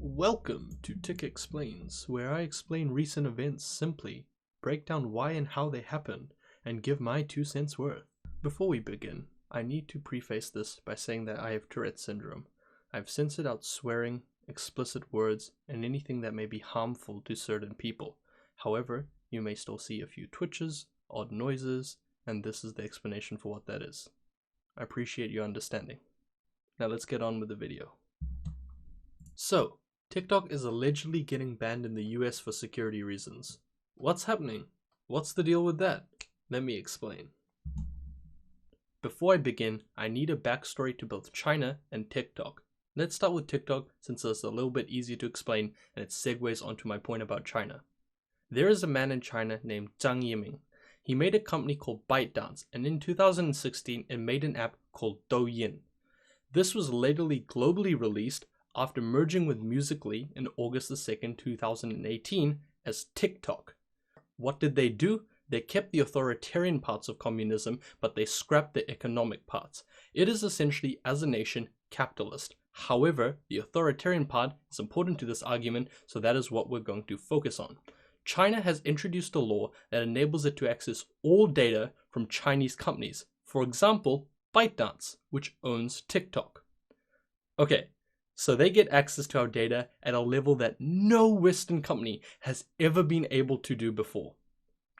Welcome to Tik Explains, where I explain recent events simply, break down why and how they happened, and give my 2 cents worth. Before we begin, I need to preface this by saying that I have Tourette's syndrome. I've censored out swearing, explicit words, and anything that may be harmful to certain people. However, you may still see a few twitches, odd noises, and this is the explanation for what that is. I appreciate your understanding. Now let's get on with the video. So, TikTok is allegedly getting banned in the US for security reasons. What's happening? What's the deal with that? Let me explain. Before I begin, I need a backstory to both China and TikTok. Let's start with TikTok since it's a little bit easier to explain and it segues onto my point about China. There is a man in China named Zhang Yiming. He made a company called ByteDance, and in 2016 it made an app called Douyin. This was latterly globally released after merging with Musical.ly in August 2nd, 2018 as TikTok. What did they do? They kept the authoritarian parts of communism, but they scrapped the economic parts. It is essentially, as a nation, capitalist. However, the authoritarian part is important to this argument, so that is what we're going to focus on. China has introduced a law that enables it to access all data from Chinese companies. For example, ByteDance, which owns TikTok. Okay, so they get access to our data at a level that no Western company has ever been able to do before.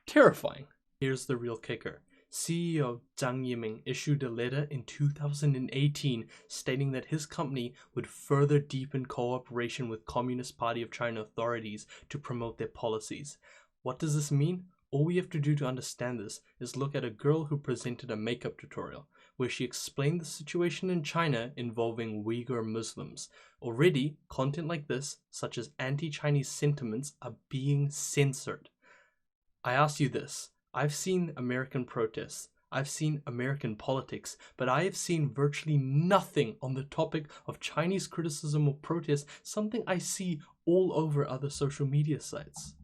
Terrifying. Here's the real kicker. CEO Zhang Yiming issued a letter in 2018 stating that his company would further deepen cooperation with Communist Party of China authorities to promote their policies. What does this mean? All we have to do to understand this is look at a girl who presented a makeup tutorial where she explained the situation in China involving Uyghur Muslims. Already, content like this, such as anti-Chinese sentiments, are being censored. I ask you this, I've seen American protests, I've seen American politics, but I have seen virtually nothing on the topic of Chinese criticism or protest, something I see all over other social media sites.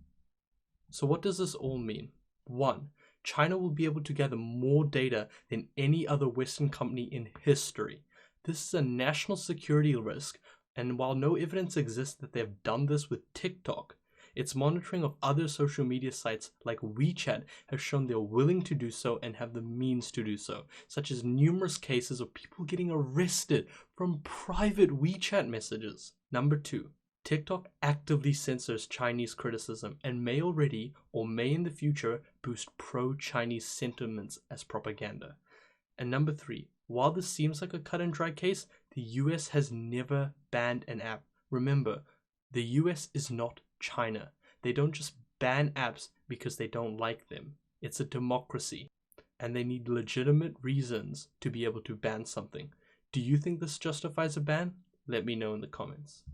So what does this all mean? 1. China will be able to gather more data than any other Western company in history. This is a national security risk, and while no evidence exists that they've done this with TikTok, its monitoring of other social media sites like WeChat has shown they're willing to do so and have the means to do so, such as numerous cases of people getting arrested from private WeChat messages. Number 2. TikTok actively censors Chinese criticism and may already or may in the future boost pro-Chinese sentiments as propaganda. And number 3, while this seems like a cut and dry case, the US has never banned an app. Remember, the US is not China. They don't just ban apps because they don't like them. It's a democracy, and they need legitimate reasons to be able to ban something. Do you think this justifies a ban? Let me know in the comments.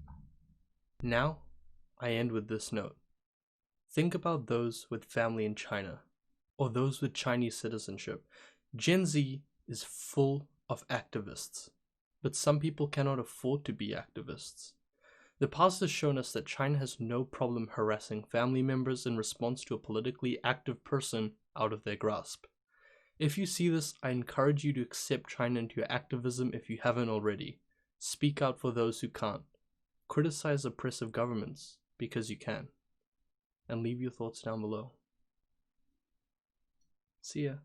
Now, I end with this note. Think about those with family in China, or those with Chinese citizenship. Gen Z is full of activists, but some people cannot afford to be activists. The past has shown us that China has no problem harassing family members in response to a politically active person out of their grasp. If you see this, I encourage you to accept China into your activism if you haven't already. Speak out for those who can't. Criticize oppressive governments because you can. And leave your thoughts down below. See ya.